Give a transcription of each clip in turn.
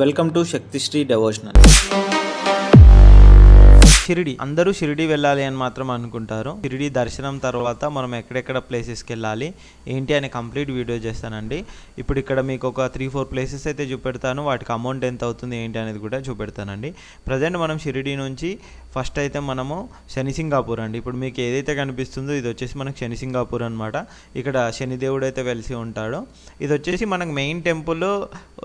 Welcome to Shaktisri devotional. Shirdi, అందరూ షిరిడి వెళ్ళాలి అని మాత్రం అనుకుంటారు. షిరిడి దర్శనం తర్వాత మనం ఎక్కడెక్కడ ప్లేసెస్కి వెళ్ళాలి ఏంటి అని కంప్లీట్ వీడియో చేస్తానండి. ఇప్పుడు ఇక్కడ మీకు ఒక 3-4 ప్లేసెస్ అయితే చూపెడతాను. వాటికి అమౌంట్ ఎంత అవుతుంది ఏంటి అనేది కూడా చూపెడతానండి. ప్రజెంట్ మనం షిరిడి నుంచి ఫస్ట్ అయితే మనము శనిసింగాపూర్ అండి. ఇప్పుడు మీకు ఏదైతే కనిపిస్తుందో ఇది వచ్చేసి మనకు శనిసింగాపూర్ అనమాట. ఇక్కడ శనిదేవుడు అయితే వెలిసి ఉంటాడో. ఇది వచ్చేసి మనకు మెయిన్ టెంపుల్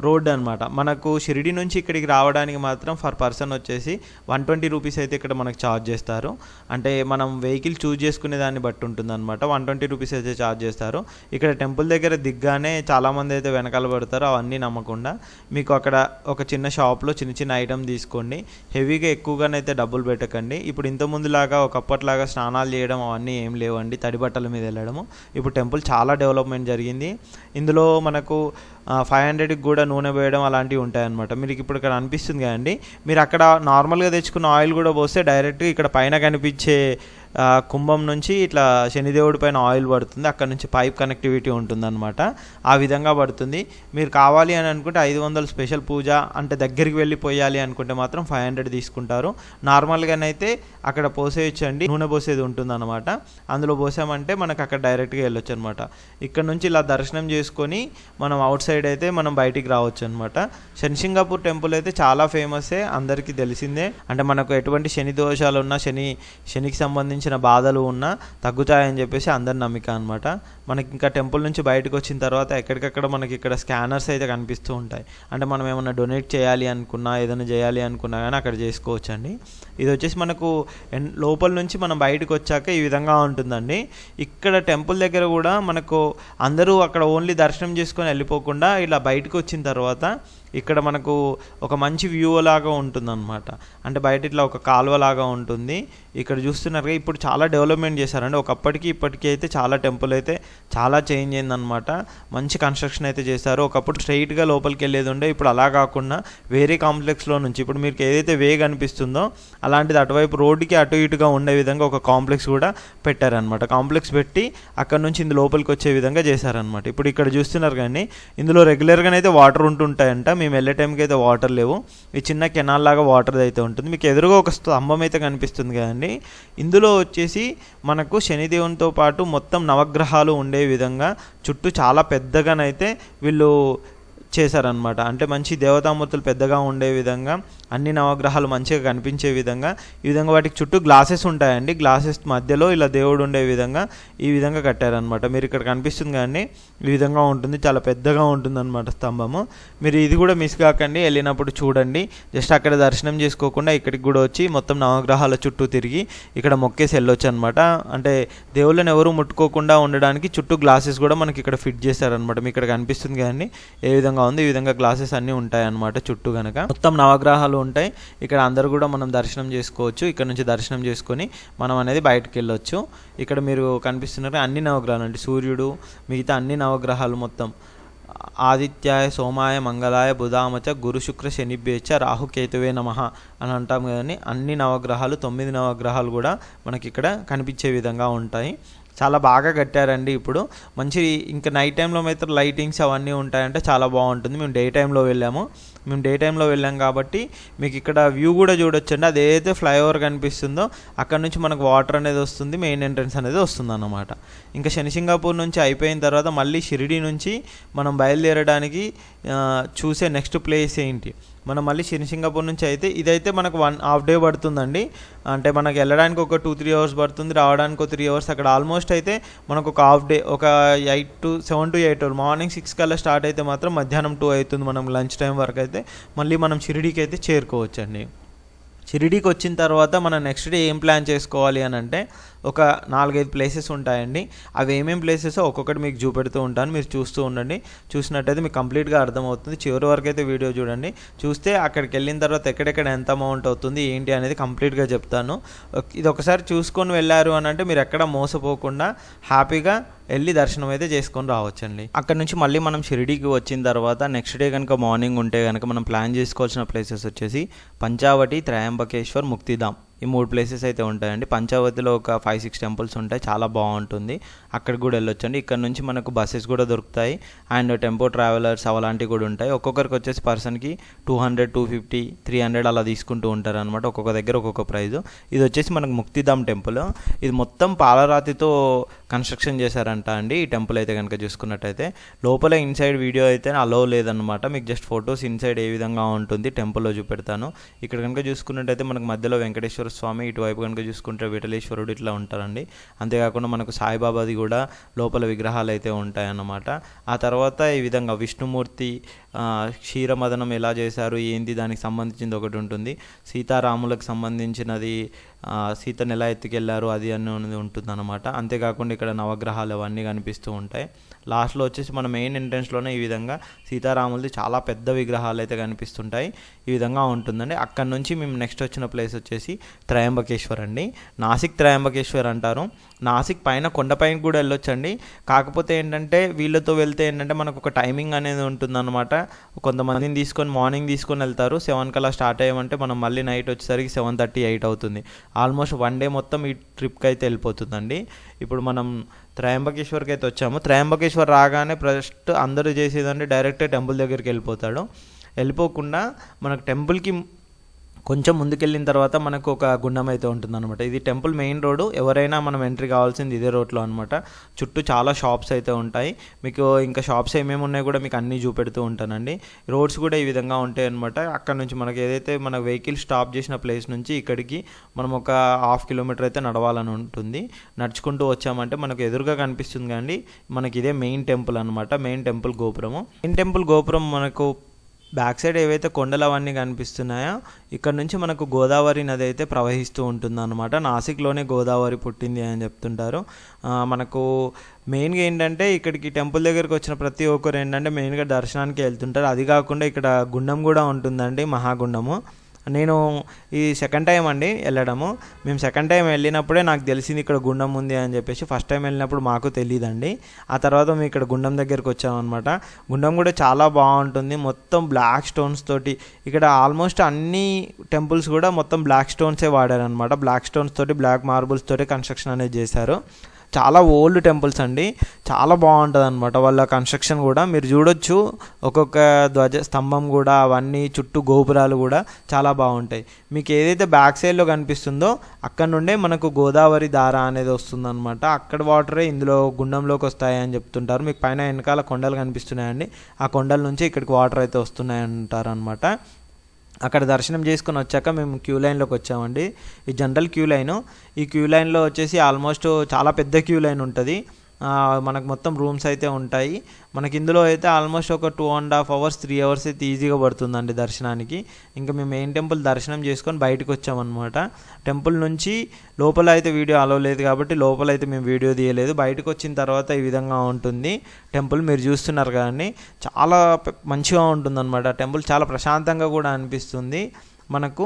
రోడ్ అనమాట. మనకు షిరిడి నుంచి ఇక్కడికి రావడానికి మాత్రం ఫర్ పర్సన్ వచ్చేసి 120 రూపీస్ అయితే ఇక్కడ మనకు ఛార్జ్ చేస్తారు. అంటే మనం వెహికల్ చూజ్ చేసుకునే దాన్ని బట్టి ఉంటుంది అనమాట. 120 రూపీస్ అయితే ఛార్జ్ చేస్తారు. ఇక్కడ టెంపుల్ దగ్గర దిగ్గానే చాలామంది అయితే వెనకాల పడతారు. అవన్నీ నమ్మకుండా మీకు అక్కడ ఒక చిన్న షాప్లో చిన్న చిన్న ఐటమ్ తీసుకోండి. హెవీగా ఎక్కువగానైతే డబ్బులు పెట్టకండి. ఇప్పుడు ఇంతకుముందులాగా ఒకప్పట్లాగా స్నానాలు చేయడం అవన్నీ ఏం లేవండి. తడి బట్టల మీద వెళ్ళడము. ఇప్పుడు టెంపుల్ చాలా డెవలప్మెంట్ జరిగింది. ఇందులో మనకు 500కి కూడా నూనె పోయడం అలాంటివి ఉంటాయన్నమాట. మీకు ఇప్పుడు ఇక్కడ అనిపిస్తుంది కదండి. మీరు అక్కడ నార్మల్గా తెచ్చుకున్న ఆయిల్ కూడా పోస్తే డైరెక్ట్గా ఇక్కడ పైన కనిపించే కుంభం నుంచి ఇట్లా శనిదేవుడి పైన ఆయిల్ పడుతుంది. అక్కడ నుంచి పైప్ కనెక్టివిటీ ఉంటుందన్నమాట. ఆ విధంగా పడుతుంది. మీరు కావాలి అని అనుకుంటే 500 స్పెషల్ పూజ అంటే దగ్గరికి వెళ్ళి పోయాలి అనుకుంటే మాత్రం 500 తీసుకుంటారు. నార్మల్గానైతే అక్కడ పోసేయచ్చండి. నూనె పోసేది ఉంటుందన్నమాట. అందులో పోసామంటే మనకు అక్కడ డైరెక్ట్గా వెళ్ళొచ్చు అనమాట. ఇక్కడ నుంచి ఇలా దర్శనం చేసుకొని మనం అవుట్ సైడ్ అయితే మనం బయటికి రావచ్చు అనమాట. శనిసింగాపూర్ టెంపుల్ అయితే చాలా ఫేమసే, అందరికీ తెలిసిందే. అంటే మనకు ఎటువంటి శని దోషాలు ఉన్నా శనికి సంబంధించిన బాధలు ఉన్నా తగ్గుతాయని చెప్పేసి అందరి నమ్మిక అనమాట. మనకి ఇంకా టెంపుల్ నుంచి బయటకు వచ్చిన తర్వాత ఎక్కడికక్కడ మనకి ఇక్కడ స్కానర్స్ అయితే కనిపిస్తూ ఉంటాయి. అంటే మనం ఏమైనా డొనేట్ చేయాలి అనుకున్నా ఏదైనా చేయాలి అనుకున్నా కానీ అక్కడ చేసుకోవచ్చండి. ఇది వచ్చేసి మనకు లోపల నుంచి మనం బయటకు వచ్చాక ఈ విధంగా ఉంటుందండి. ఇక్కడ టెంపుల్ దగ్గర కూడా మనకు అందరూ అక్కడ ఓన్లీ దర్శనం చేసుకొని వెళ్ళిపోకుండా ఇలా బయటకు వచ్చిన తర్వాత ఇక్కడ మనకు ఒక మంచి వ్యూ లాగా ఉంటుందన్నమాట. అంటే బయట ఇట్లా ఒక కాలువ లాగా ఉంటుంది. ఇక్కడ చూస్తున్నారుగా ఇప్పుడు చాలా డెవలప్మెంట్ చేశారండి. ఒకప్పటికి ఇప్పటికీ అయితే చాలా టెంపుల్ అయితే చాలా చేంజ్ అయిందనమాట. మంచి కన్స్ట్రక్షన్ అయితే చేశారు. ఒకప్పుడు స్ట్రైట్గా లోపలికి వెళ్ళేది ఉండే, ఇప్పుడు అలా కాకుండా వేరే కాంప్లెక్స్లో నుంచి ఇప్పుడు మీకు ఏదైతే వే కనిపిస్తుందో అలాంటిది అటువైపు రోడ్డుకి అటు ఇటుగా ఉండే విధంగా ఒక కాంప్లెక్స్ కూడా పెట్టారనమాట. కాంప్లెక్స్ పెట్టి అక్కడ నుంచి ఇందు లోపలికి వచ్చే విధంగా చేశారనమాట. ఇప్పుడు ఇక్కడ చూస్తున్నారు కానీ ఇందులో రెగ్యులర్గానైతే వాటర్ ఉంటుంటాయంట. మేము వెళ్ళే టైంకి అయితే వాటర్ లేవు. ఈ చిన్న కెనాల్ లాగా వాటర్ అయితే ఉంటుంది. మీకు ఎదురుగా ఒక స్తంభం అయితే కనిపిస్తుంది కదండి. ఇందులో వచ్చేసి మనకు శనిదేవునితో పాటు మొత్తం నవగ్రహాలు ఉండే విధంగా చుట్టూ చాలా పెద్దగానైతే వీళ్ళు చేశారనమాట. అంటే మంచి దేవతామూర్తులు పెద్దగా ఉండే విధంగా అన్ని నవగ్రహాలు మంచిగా కనిపించే విధంగా ఈ విధంగా వాటికి చుట్టూ గ్లాసెస్ ఉంటాయండి. గ్లాసెస్ మధ్యలో ఇలా దేవుడు ఉండే విధంగా ఈ విధంగా కట్టారనమాట. మీరు ఇక్కడ కనిపిస్తుంది కానీ ఈ విధంగా ఉంటుంది. చాలా పెద్దగా ఉంటుందన్నమాట స్తంభము. మీరు ఇది కూడా మిస్ కాకండి, వెళ్ళినప్పుడు చూడండి. జస్ట్ అక్కడ దర్శనం చేసుకోకుండా ఇక్కడికి కూడా వచ్చి మొత్తం నవగ్రహాల చుట్టూ తిరిగి ఇక్కడ మొక్కేసి వెళ్ళొచ్చు అనమాట. అంటే దేవుళ్ళని ఎవరు ముట్టుకోకుండా ఉండడానికి చుట్టూ గ్లాసెస్ కూడా మనకి ఇక్కడ ఫిట్ చేశారనమాట. మీకు ఇక్కడ కనిపిస్తుంది కదండి ఏ విధంగా ఉంది. ఈ విధంగా గ్లాసెస్ అన్నీ ఉంటాయి అన్నమాట. చుట్టూ కనుక మొత్తం నవగ్రహాలు ఉంటాయి. ఇక్కడ అందరూ కూడా మనం దర్శనం చేసుకోవచ్చు. ఇక్కడ నుంచి దర్శనం చేసుకొని మనం అనేది బయటకు వెళ్ళొచ్చు. ఇక్కడ మీరు కనిపిస్తున్నారు అన్ని నవగ్రహాలు అంటే సూర్యుడు మిగతా అన్ని నవగ్రహాలు మొత్తం ఆదిత్యాయ సోమాయ మంగళాయ బుధామచ గురు శుక్ర శనిభ్యేచ్చ రాహుకేతువే నమః అని అంటాం కదండి. అన్ని నవగ్రహాలు 9 నవగ్రహాలు కూడా మనకి ఇక్కడ కనిపించే విధంగా ఉంటాయి. చాలా బాగా కట్టారండి. ఇప్పుడు మంచి ఇంకా నైట్ టైంలో అయితే లైటింగ్స్ అవన్నీ ఉంటాయంటే చాలా బాగుంటుంది. మేము డే టైంలో వెళ్ళాం కాబట్టి మీకు ఇక్కడ వ్యూ కూడా చూడొచ్చండి. అది ఏదైతే ఫ్లైఓవర్ కనిపిస్తుందో అక్కడ నుంచి మనకు వాటర్ అనేది వస్తుంది, మెయిన్ ఎంట్రన్స్ అనేది వస్తుంది అన్నమాట. ఇంకా శనిసింగాపూర్ నుంచి అయిపోయిన తర్వాత మళ్ళీ షిరిడి నుంచి మనం బయలుదేరడానికి చూసే నెక్స్ట్ ప్లేస్ ఏంటి, మనం మళ్ళీ శనిసింగాపూర్ నుంచి అయితే ఇదైతే మనకు 1.5 డే పడుతుందండి. అంటే మనకు వెళ్ళడానికి ఒక 2-3 అవర్స్ పడుతుంది, రావడానికి ఒక 3 అవర్స్. అక్కడ ఆల్మోస్ట్ అయితే మనకు ఒక హాఫ్ డే, ఒక 7 to 8 అవర్స్. మార్నింగ్ 6 కల్లా స్టార్ట్ అయితే మాత్రం మధ్యాహ్నం 2 అవుతుంది. మనం లంచ్ టైం వరకు అయితే మళ్ళీ మనం షిరిడీకి అయితే చేరుకోవచ్చండి. షిరిడీకి వచ్చిన తర్వాత మనం నెక్స్ట్ డే ఏం ప్లాన్ చేసుకోవాలి అని అంటే ఒక 4-5 ప్లేసెస్ ఉంటాయండి. అవి ఏమేమి ప్లేసెస్ ఒక్కొక్కటి మీకు చూపెడుతూ ఉంటాను. మీరు చూస్తూ ఉండండి. చూసినట్టయితే మీకు కంప్లీట్గా అర్థమవుతుంది. చివరి వరకు అయితే వీడియో చూడండి. చూస్తే అక్కడికి వెళ్ళిన తర్వాత ఎక్కడెక్కడ ఎంత అమౌంట్ అవుతుంది ఏంటి అనేది కంప్లీట్గా చెప్తాను. ఇది ఒకసారి చూసుకొని వెళ్ళారు అని అంటే మీరు ఎక్కడ మోసపోకుండా హ్యాపీగా వెళ్ళి దర్శనం అయితే చేసుకొని రావచ్చండి. అక్కడ నుంచి మళ్ళీ మనం షిరిడీకి వచ్చిన తర్వాత నెక్స్ట్ డే కనుక మార్నింగ్ ఉంటే కనుక మనం ప్లాన్ చేసుకోవాల్సిన ప్లేసెస్ వచ్చేసి పంచావటి, త్రయంబకేశ్వర్, ముక్తిధామ్. ఈ 3 ప్లేసెస్ అయితే ఉంటాయండి. పంచావతిలో ఒక 5-6 టెంపుల్స్ ఉంటాయి, చాలా బాగుంటుంది, అక్కడికి కూడా వెళ్ళొచ్చండి. ఇక్కడ నుంచి మనకు బస్సెస్ కూడా దొరుకుతాయి అండ్ టెంపో ట్రావెలర్స్ అలాంటివి కూడా ఉంటాయి. ఒక్కొక్కరికి వచ్చేసి పర్సన్కి 200, 250, 300 అలా తీసుకుంటూ ఉంటారు అనమాట. ఒక్కొక్క దగ్గర ఒక్కొక్క ప్రైజు. ఇది వచ్చేసి మనకు ముక్తిధామ్ టెంపుల్. ఇది మొత్తం పాలరాతితో కన్స్ట్రక్షన్ చేశారంట అండి ఈ టెంపుల్ అయితే కనుక చూసుకున్నట్టయితే. లోపల ఇన్సైడ్ వీడియో అయితే అలో లేదనమాట, మీకు జస్ట్ ఫొటోస్ ఇన్సైడ్ ఏ విధంగా ఉంటుంది టెంపుల్లో చూపెడతాను. ఇక్కడ కనుక చూసుకున్నట్టయితే మనకు మధ్యలో వెంకటేశ్వర స్వామి, ఇటువైపు కనుక చూసుకుంటే విఠలేశ్వరుడు ఇట్లా ఉంటారండి. అంతేకాకుండా మనకు సాయిబాబాది కూడా లోపల విగ్రహాలు అయితే ఉంటాయన్నమాట. ఆ తర్వాత ఈ విధంగా విష్ణుమూర్తి క్షీరమదనం ఎలా చేశారు ఏంటి దానికి సంబంధించింది ఒకటి ఉంటుంది. సీతారాములకు సంబంధించినది సీతను ఎలా ఎత్తుకెళ్లారు అది అనేది ఉంటుంది అనమాట. అంతేకాకుండా ఇక్కడ నవగ్రహాలు అవన్నీ కనిపిస్తూ ఉంటాయి. లాస్ట్లో వచ్చేసి మన మెయిన్ ఎంట్రన్స్లోనే ఈ విధంగా సీతారాములది చాలా పెద్ద విగ్రహాలు అయితే కనిపిస్తుంటాయి. ఈ విధంగా ఉంటుందండి. అక్కడ నుంచి మేము నెక్స్ట్ వచ్చిన ప్లేస్ వచ్చేసి త్రయంబకేశ్వర్ అండి. నాసిక్ త్రయంబకేశ్వర్ అంటారు. నాసిక్ పైన కొండపైన కూడా వెళ్ళొచ్చండి. కాకపోతే ఏంటంటే వీళ్ళతో వెళ్తే ఏంటంటే మనకు ఒక టైమింగ్ అనేది ఉంటుందన్నమాట. కొంతమందిని మార్నింగ్ తీసుకొని వెళ్తారు, 7 కల్లా స్టార్ట్ అయ్యామంటే మనం మళ్ళీ నైట్ వచ్చేసరికి 7:30, 8 అవుతుంది. ఆల్మోస్ట్ 1 డే మొత్తం ఈ ట్రిప్కి అయితే వెళ్ళిపోతుందండి. ఇప్పుడు మనం త్రయంబకేశ్వర్కి అయితే వచ్చాము. త్రయంబకేశ్వర్ రాగానే ఫస్ట్ అందరూ చేసేదంటే డైరెక్ట్ టెంపుల్ దగ్గరికి వెళ్ళిపోకుండా మనకు టెంపుల్కి కొంచెం ముందుకెళ్ళిన తర్వాత మనకు ఒక గుండం అయితే ఉంటుందన్నమాట. ఇది టెంపుల్ మెయిన్ రోడ్డు. ఎవరైనా మనం ఎంట్రీ కావాల్సింది ఇదే రోడ్లో అనమాట. చుట్టూ చాలా షాప్స్ అయితే ఉంటాయి. మీకు ఇంకా షాప్స్ ఏమేమి ఉన్నాయో కూడా మీకు అన్నీ చూపెడుతూ ఉంటానండి. రోడ్స్ కూడా ఈ విధంగా ఉంటాయి అనమాట. అక్కడ నుంచి మనకి ఏదైతే మన వెహికల్ స్టాప్ చేసిన ప్లేస్ నుంచి ఇక్కడికి మనం ఒక 1/2 కిలోమీటర్ అయితే నడవాలని ఉంటుంది. నడుచుకుంటూ వచ్చామంటే మనకు ఎదురుగా కనిపిస్తుంది కానీ మనకి ఇదే మెయిన్ టెంపుల్ అనమాట. మెయిన్ టెంపుల్ గోపురం మనకు బ్యాక్ సైడ్ ఏవైతే కొండలు అవన్నీ కనిపిస్తున్నాయో ఇక్కడ నుంచి మనకు గోదావరి నది అయితే ప్రవహిస్తూ ఉంటుందన్నమాట. నాసిక్లోనే గోదావరి పుట్టింది అని చెప్తుంటారు. మనకు మెయిన్గా ఏంటంటే ఇక్కడికి టెంపుల్ దగ్గరికి వచ్చిన ప్రతి ఒక్కరు ఏంటంటే మెయిన్గా దర్శనానికి వెళ్తుంటారు. అది కాకుండా ఇక్కడ గుండం కూడా ఉంటుందండి, మహాగుండము. నేను ఈ సెకండ్ టైం అండి వెళ్ళడము. మేము సెకండ్ టైం వెళ్ళినప్పుడే నాకు తెలిసింది ఇక్కడ గుండం ఉంది అని చెప్పేసి. ఫస్ట్ టైం వెళ్ళినప్పుడు మాకు తెలియదండి. ఆ తర్వాత మేము ఇక్కడ గుండం దగ్గరికి వచ్చామన్నమాట. గుండం కూడా చాలా బాగుంటుంది, మొత్తం బ్లాక్ స్టోన్స్ తోటి. ఇక్కడ ఆల్మోస్ట్ అన్ని టెంపుల్స్ కూడా మొత్తం బ్లాక్ స్టోన్సే వాడారనమాట. బ్లాక్ స్టోన్స్ తోటి, బ్లాక్ మార్బుల్స్ తోటి కన్స్ట్రక్షన్ అనేది చేశారు. చాలా ఓల్డ్ టెంపుల్స్ అండి, చాలా బాగుంటుంది అనమాట వాళ్ళ కన్స్ట్రక్షన్ కూడా. మీరు చూడొచ్చు ఒక్కొక్క ధ్వజ స్తంభం కూడా, అవన్నీ చుట్టూ గోపురాలు కూడా చాలా బాగుంటాయి. మీకు ఏదైతే బ్యాక్ సైడ్లో కనిపిస్తుందో అక్కడ నుండే మనకు గోదావరి ధార అనేది వస్తుందన్నమాట. అక్కడ వాటరే ఇందులో గుండంలోకి వస్తాయి అని చెప్తుంటారు. మీకు పైన వెనకాల కొండలు కనిపిస్తున్నాయండి, ఆ కొండల నుంచి ఇక్కడికి వాటర్ అయితే వస్తున్నాయి అంటారు అనమాట. అక్కడ దర్శనం చేసుకొని వచ్చాక మేము క్యూ లైన్లోకి వచ్చామండి. ఈ జనరల్ క్యూ లైను. ఈ క్యూ లైన్లో వచ్చేసి ఆల్మోస్ట్ చాలా పెద్ద క్యూ లైన్ ఉంటుంది. మనకు మొత్తం రూమ్స్ అయితే ఉంటాయి. మనకి ఇందులో అయితే ఆల్మోస్ట్ ఒక 2.5 hours 3 hours అయితే ఈజీగా పడుతుందండి దర్శనానికి. ఇంకా మేము మెయిన్ టెంపుల్ దర్శనం చేసుకొని బయటకు వచ్చామన్నమాట. టెంపుల్ నుంచి లోపల అయితే వీడియో అలో లేదు కాబట్టి లోపల అయితే మేము వీడియో తీయలేదు. బయటకు వచ్చిన తర్వాత ఈ విధంగా ఉంటుంది టెంపుల్. మీరు చూస్తున్నారు కానీ చాలా మంచిగా ఉంటుందన్నమాట. టెంపుల్ చాలా ప్రశాంతంగా కూడా అనిపిస్తుంది మనకు.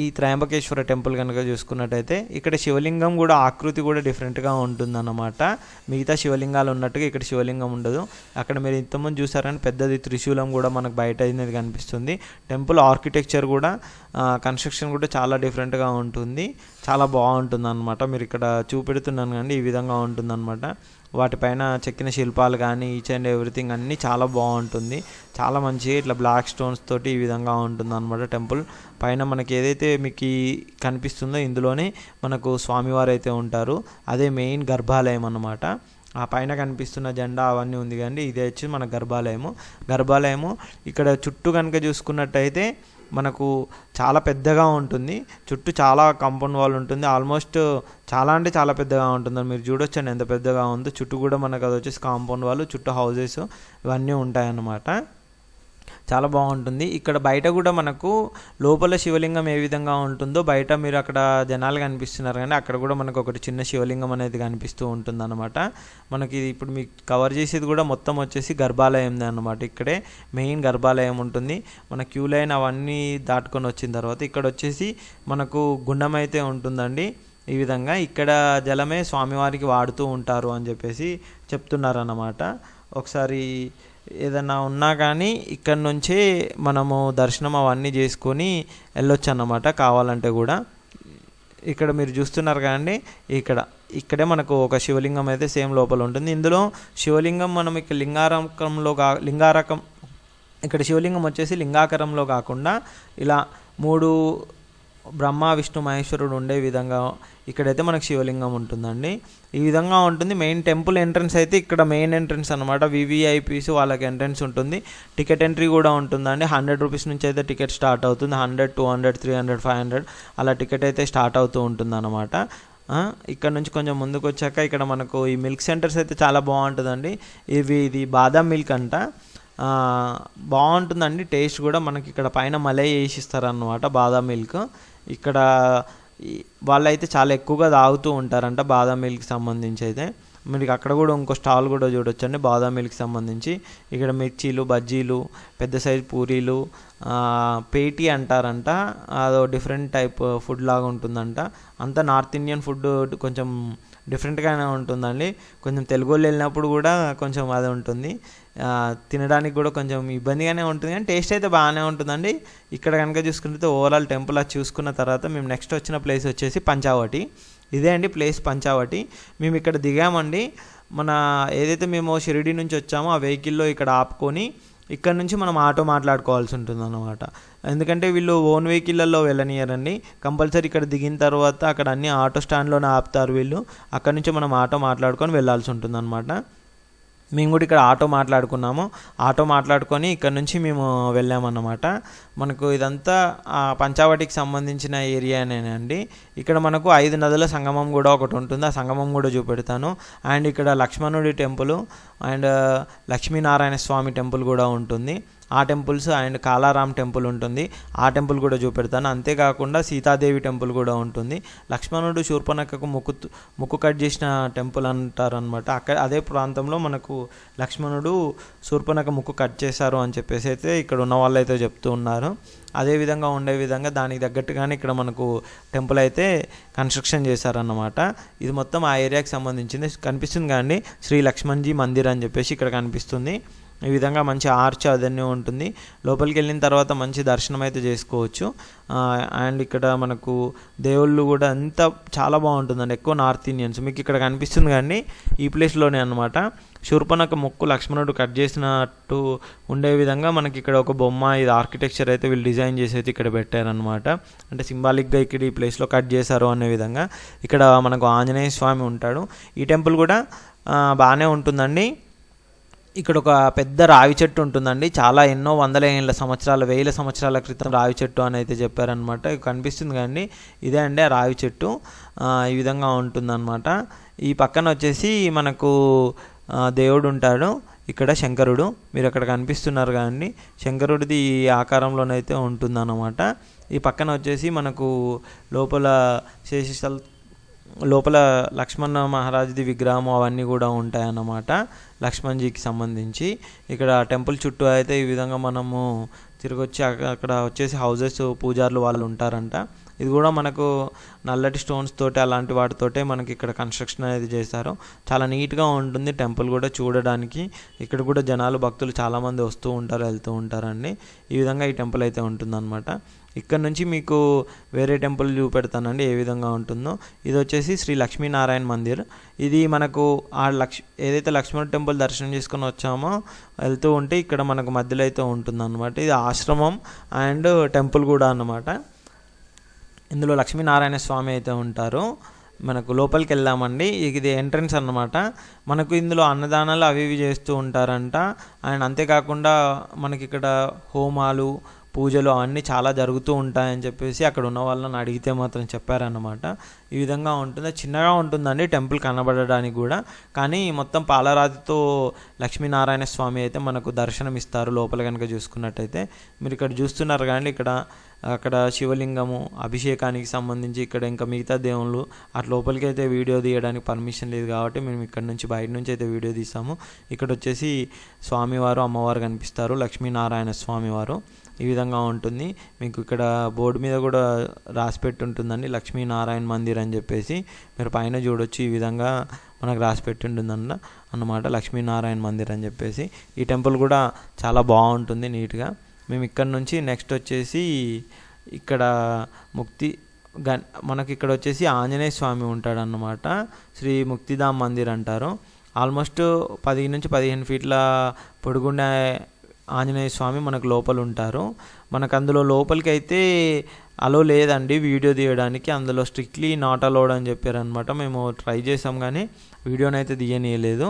ఈ త్రయంబకేశ్వర టెంపుల్ కనుక చూసుకున్నట్టయితే ఇక్కడ శివలింగం కూడా ఆకృతి కూడా డిఫరెంట్గా ఉంటుందన్నమాట. మిగతా శివలింగాలు ఉన్నట్టుగా ఇక్కడ శివలింగం ఉండదు. అక్కడ మీరు ఇంతకుముందు చూసారని పెద్దది త్రిశూలం కూడా మనకు బయట అనేది కనిపిస్తుంది. టెంపుల్ ఆర్కిటెక్చర్ కూడా, కన్స్ట్రక్షన్ కూడా చాలా డిఫరెంట్గా ఉంటుంది, చాలా బాగుంటుంది అనమాట. మీరు ఇక్కడ చూపెడుతున్నాను కానీ ఈ విధంగా ఉంటుందన్నమాట. వాటిపైన చెక్కిన శిల్పాలు కానీ ఈచ్ అండ్ ఎవ్రీథింగ్ అన్నీ చాలా బాగుంటుంది. చాలా మంచిగా ఇట్లా బ్లాక్ స్టోన్స్ తోటి ఈ విధంగా ఉంటుంది అనమాట టెంపుల్. పైన మనకి ఏదైతే మీకు కనిపిస్తుందో ఇందులోనే మనకు స్వామివారు అయితే ఉంటారు. అదే మెయిన్ గర్భాలయం అన్నమాట. ఆ పైన కనిపిస్తున్న జెండా అవన్నీ ఉంది కానీ ఇదే వచ్చి మన గర్భాలయము. ఇక్కడ చుట్టూ కనుక చూసుకున్నట్టయితే మనకు చాలా పెద్దగా ఉంటుంది. చుట్టూ చాలా కాంపౌండ్ వాల్ ఉంటుంది. ఆల్మోస్ట్ చాలా అంటే చాలా పెద్దగా ఉంటుందని మీరు చూడొచ్చండి ఎంత పెద్దగా ఉందో. చుట్టూ కూడా మనకు అది వచ్చేసి కాంపౌండ్ వాళ్ళు, చుట్టూ హౌజెస్ ఇవన్నీ ఉంటాయన్నమాట. చాలా బాగుంటుంది. ఇక్కడ బయట కూడా మనకు లోపల శివలింగం ఏ విధంగా ఉంటుందో బయట మీరు అక్కడ జనాలు కనిపిస్తున్నారు కానీ అక్కడ కూడా మనకు ఒకటి చిన్న శివలింగం అనేది కనిపిస్తూ ఉంటుంది అనమాట. మనకి ఇప్పుడు మీకు కవర్ చేసేది కూడా మొత్తం వచ్చేసి గర్భాలయం అనమాట. ఇక్కడే మెయిన్ గర్భాలయం ఉంటుంది. మన క్యూ లైన్ అవన్నీ దాటుకొని వచ్చిన తర్వాత ఇక్కడ వచ్చేసి మనకు గుండం అయితే ఉంటుందండి. ఈ విధంగా ఇక్కడ జలమే స్వామివారికి వాడుతూ ఉంటారు అని చెప్పేసి చెప్తున్నారన్నమాట. ఒకసారి ఏదన్నా ఉన్నా కానీ ఇక్కడ నుంచే మనము దర్శనం అవన్నీ చేసుకొని వెళ్ళొచ్చు అన్నమాట కావాలంటే కూడా. ఇక్కడ మీరు చూస్తున్నారు కదండి, ఇక్కడే మనకు ఒక శివలింగం అయితే సేమ్ లోపల ఉంటుంది. ఇందులో శివలింగం మనం ఇక్కడ లింగారకం ఇక్కడ శివలింగం వచ్చేసి లింగాకారంలో కాకుండా ఇలా 3 బ్రహ్మ విష్ణు మహేశ్వరుడు ఉండే విధంగా ఇక్కడైతే మనకు శివలింగం ఉంటుందండి. ఈ విధంగా ఉంటుంది. మెయిన్ టెంపుల్ ఎంట్రన్స్ అయితే ఇక్కడ మెయిన్ ఎంట్రన్స్ అనమాట. వివిఐపీస్ వాళ్ళకి ఎంట్రన్స్ ఉంటుంది. టికెట్ ఎంట్రీ కూడా ఉంటుందండి. 100 రూపీస్ నుంచి అయితే టికెట్ స్టార్ట్ అవుతుంది. 100, 200, 300, 500 అలా టికెట్ అయితే స్టార్ట్ అవుతూ ఉంటుంది అనమాట. ఇక్కడ నుంచి కొంచెం ముందుకు వచ్చాక ఇక్కడ మనకు ఈ మిల్క్ సెంటర్స్ అయితే చాలా బాగుంటుందండి. ఇది బాదాం మిల్క్ అంట. బాగుంటుందండి టేస్ట్ కూడా. మనకి ఇక్కడ పైన మలై వేసి ఇస్తారన్నమాట బాదాం మిల్క్. ఇక్కడ వాళ్ళైతే చాలా ఎక్కువగా తాగుతూ ఉంటారంట బాదాం మిల్క్కి సంబంధించి అయితే. మీకు అక్కడ కూడా ఇంకో స్టాల్ కూడా చూడొచ్చండి బాదాం మిల్క్కి సంబంధించి. ఇక్కడ మిర్చీలు, బజ్జీలు, పెద్ద సైజు పూరీలు, పేటీ అంటారంట. అదో డిఫరెంట్ టైప్ ఫుడ్ లాగా ఉంటుందంట. అంతా నార్త్ ఇండియన్ ఫుడ్ కొంచెం డిఫరెంట్గానే ఉంటుందండి. కొంచెం తెలుగు వాళ్ళు వెళ్ళినప్పుడు కూడా కొంచెం అది ఉంటుంది. తినడానికి కూడా కొంచెం ఇబ్బందిగానే ఉంటుంది, కానీ టేస్ట్ అయితే బాగానే ఉంటుందండి. ఇక్కడ కనుక చూసుకుంటే ఓవరాల్ టెంపుల్ అది చూసుకున్న తర్వాత మేము నెక్స్ట్ వచ్చిన ప్లేస్ వచ్చేసి పంచావటి. ఇదే అండి ప్లేస్ పంచావటి. మేము ఇక్కడ దిగామండి. ఏదైతే మేము షిరిడి నుంచి వచ్చామో ఆ వెహికల్లో ఇక్కడ ఆపుకొని ఇక్కడ నుంచి మనం ఆటో మాట్లాడుకోవాల్సి ఉంటుంది అన్నమాట. ఎందుకంటే వీళ్ళు ఓన్ వెహికల్లో వెళ్ళనియరండి. కంపల్సరీ ఇక్కడ దిగిన తర్వాత అక్కడ అన్ని ఆటో స్టాండ్లోనే ఆపుతారు వీళ్ళు. అక్కడ నుంచి మనం ఆటో మాట్లాడుకొని వెళ్ళాల్సి ఉంటుంది అనమాట. మేము కూడా ఇక్కడ ఆటో మాట్లాడుకొని ఇక్కడ నుంచి మేము వెళ్ళామన్నమాట. మనకు ఇదంతా పంచావటికి సంబంధించిన ఏరియానేనండి. ఇక్కడ మనకు 5 నదుల సంగమం కూడా ఒకటి ఉంటుంది. ఆ సంగమం కూడా చూపెడతాను. అండ్ ఇక్కడ లక్ష్మణుడి temple and Lakshminarayana Swamy temple కూడా ఉంటుంది. ఆ టెంపుల్స్ అండ్ కాలారాం టెంపుల్ ఉంటుంది. ఆ టెంపుల్ కూడా చూపెడతాను. అంతేకాకుండా సీతాదేవి టెంపుల్ కూడా ఉంటుంది. లక్ష్మణుడు శూర్పణఖకు ముక్కు కట్ చేసిన టెంపుల్ అంటారనమాట. అదే ప్రాంతంలో మనకు లక్ష్మణుడు శూర్పణఖ ముక్కు కట్ చేశారు అని చెప్పేసి అయితే ఇక్కడ ఉన్న వాళ్ళు అయితే చెప్తూ ఉన్నారు. అదేవిధంగా ఉండే విధంగా దానికి తగ్గట్టుగానే ఇక్కడ మనకు టెంపుల్ అయితే కన్స్ట్రక్షన్ చేశారన్నమాట. ఇది మొత్తం ఆ ఏరియాకి సంబంధించింది. కనిపిస్తుంది కానీ శ్రీ లక్ష్మణ్జీ మందిర్ అని చెప్పేసి ఇక్కడ కనిపిస్తుంది. ఈ విధంగా మంచి ఆర్చ్ అదన్నీ ఉంటుంది. లోపలికి వెళ్ళిన తర్వాత మంచి దర్శనం అయితే చేసుకోవచ్చు. అండ్ ఇక్కడ మనకు దేవుళ్ళు కూడా అంతా చాలా బాగుంటుందండి. ఎక్కువ నార్త్ ఇండియన్స్. మీకు ఇక్కడ కనిపిస్తుంది కానీ ఈ ప్లేస్లోనే అనమాట. శూర్పణఖ ముక్కు లక్ష్మణుడు కట్ చేసినట్టు ఉండే విధంగా మనకి ఇక్కడ ఒక బొమ్మ, ఇది ఆర్కిటెక్చర్ అయితే వీళ్ళు డిజైన్ చేసి అయితే ఇక్కడ పెట్టారనమాట. అంటే సింబాలిక్గా ఇక్కడ ఈ ప్లేస్లో కట్ చేశారు అనే విధంగా. ఇక్కడ మనకు ఆంజనేయ స్వామి ఉంటాడు. ఈ టెంపుల్ కూడా బాగానే ఉంటుందండి. ఇక్కడ ఒక పెద్ద రావి చెట్టు ఉంటుందండి. చాలా ఎన్నో వేల సంవత్సరాల క్రితం రావి చెట్టు అని అయితే చెప్పారనమాట. కనిపిస్తుంది కానీ ఇదే అండి ఆ రావి చెట్టు. ఈ విధంగా ఉంటుందన్నమాట. ఈ పక్కన వచ్చేసి మనకు దేవుడు ఉంటాడు. ఇక్కడ శంకరుడు మీరు అక్కడ కనిపిస్తున్నారు కానీ శంకరుడిది ఈ ఆకారంలోనైతే ఉంటుందన్నమాట. ఈ పక్కన వచ్చేసి మనకు లోపల లక్ష్మణ మహారాజుది విగ్రహం అవన్నీ కూడా ఉంటాయన్నమాట. లక్ష్మణ్జీకి సంబంధించి ఇక్కడ టెంపుల్ చుట్టూ అయితే ఈ విధంగా మనము తిరిగొచ్చి అక్కడ వచ్చేసి హౌజెస్ పూజారులు వాళ్ళు ఉంటారంట. ఇది కూడా మనకు నల్లటి స్టోన్స్ తోటి అలాంటి వాటితోటే మనకి ఇక్కడ కన్స్ట్రక్షన్ అనేది చేశారు. చాలా నీట్గా ఉంటుంది టెంపుల్ కూడా చూడడానికి. ఇక్కడ కూడా భక్తులు చాలామంది వస్తూ ఉంటారు, వెళ్తూ ఉంటారండి. ఈ విధంగా ఈ టెంపుల్ అయితే ఉంటుందన్నమాట. ఇక్కడ నుంచి మీకు వేరే టెంపుల్ చూపెడతానండి ఏ విధంగా ఉంటుందో. ఇది వచ్చేసి శ్రీ లక్ష్మీనారాయణ మందిర్. ఇది మనకు ఏదైతే లక్ష్మణుడి టెంపుల్ దర్శనం చేసుకొని వచ్చామో వెళ్తూ ఉంటే ఇక్కడ మనకు మధ్యలో అయితే ఉంటుందన్నమాట. ఇది ఆశ్రమం అండ్ టెంపుల్ కూడా అన్నమాట. ఇందులో లక్ష్మీనారాయణ స్వామి అయితే ఉంటారు. మనకు లోపలికి వెళ్దామండి. ఇది ఎంట్రన్స్ అన్నమాట. మనకు ఇందులో అన్నదానాలు అవి ఇవి చేస్తూ ఉంటారంట. అండ్ అంతేకాకుండా మనకి ఇక్కడ హోమాలు, పూజలు అవన్నీ చాలా జరుగుతూ ఉంటాయని చెప్పేసి అక్కడ ఉన్న వాళ్ళని అడిగితే మాత్రం చెప్పారన్నమాట. ఈ విధంగా ఉంటుంది. చిన్నగా ఉంటుందండి టెంపుల్ కనబడడానికి కూడా. కానీ మొత్తం పాలరాతితో లక్ష్మీనారాయణ స్వామి అయితే మనకు దర్శనం ఇస్తారు లోపల కనుక చూసుకున్నట్టయితే. మీరు ఇక్కడ చూస్తున్నారు కానీ అక్కడ శివలింగము, అభిషేకానికి సంబంధించి ఇక్కడ ఇంకా మిగతా దేవుళ్ళు అటు లోపలికి అయితే వీడియో తీయడానికి పర్మిషన్ లేదు కాబట్టి మేము ఇక్కడ నుంచి బయట నుంచి అయితే వీడియో తీసాము. ఇక్కడ వచ్చేసి స్వామివారు, అమ్మవారు కనిపిస్తారు, లక్ష్మీనారాయణ స్వామివారు. ఈ విధంగా ఉంటుంది. మీకు ఇక్కడ బోర్డు మీద కూడా రాసి పెట్టి ఉంటుందండి లక్ష్మీనారాయణ మందిర్ అని చెప్పేసి. మీరు పైన చూడొచ్చు ఈ విధంగా మనకు రాసి పెట్టి అన్నమాట లక్ష్మీనారాయణ మందిర్ అని చెప్పేసి. ఈ టెంపుల్ కూడా చాలా బాగుంటుంది నీట్గా. మేము ఇక్కడ నుంచి నెక్స్ట్ వచ్చేసి ఇక్కడ మనకి ఇక్కడ వచ్చేసి ఆంజనేయ స్వామి ఉంటాడన్నమాట. శ్రీ ముక్తిధామ్ మందిర్ అంటారు. ఆల్మోస్ట్ 10 నుంచి 15 ఫీట్ల పొడుగుండే ఆంజనేయ స్వామి మనకు లోపల ఉంటారు. మనకు అందులో లోపలికి అయితే అలో లేదండి వీడియో తీయడానికి, అందులో స్ట్రిక్ట్లీ నాట్ అలౌడ్ అని చెప్పారనమాట. మేము ట్రై చేసాం కానీ వీడియోనైతే తీయనీయలేదు.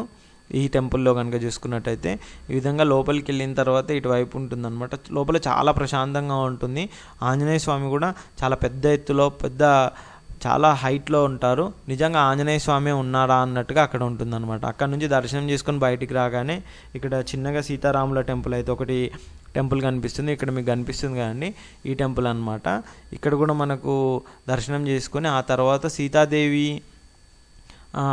ఈ టెంపుల్లో కనుక చూసుకున్నట్టయితే ఈ విధంగా లోపలికి వెళ్ళిన తర్వాత ఇటువైపు ఉంటుందన్నమాట. లోపల చాలా ప్రశాంతంగా ఉంటుంది. ఆంజనేయ స్వామి కూడా చాలా పెద్ద ఎత్తులో చాలా హైట్లో ఉంటారు. నిజంగా ఆంజనేయ స్వామి ఉన్నారా అన్నట్టుగా అక్కడ ఉంటుందన్నమాట. అక్కడ నుంచి దర్శనం చేసుకొని బయటికి రాగానే ఇక్కడ చిన్నగా సీతారాముల టెంపుల్ అయితే ఒకటి టెంపుల్ కనిపిస్తుంది. ఇక్కడ మీకు కనిపిస్తుంది కదండి, ఈ టెంపుల్ అనమాట. ఇక్కడ కూడా మనకు దర్శనం చేసుకొని ఆ తర్వాత సీతాదేవి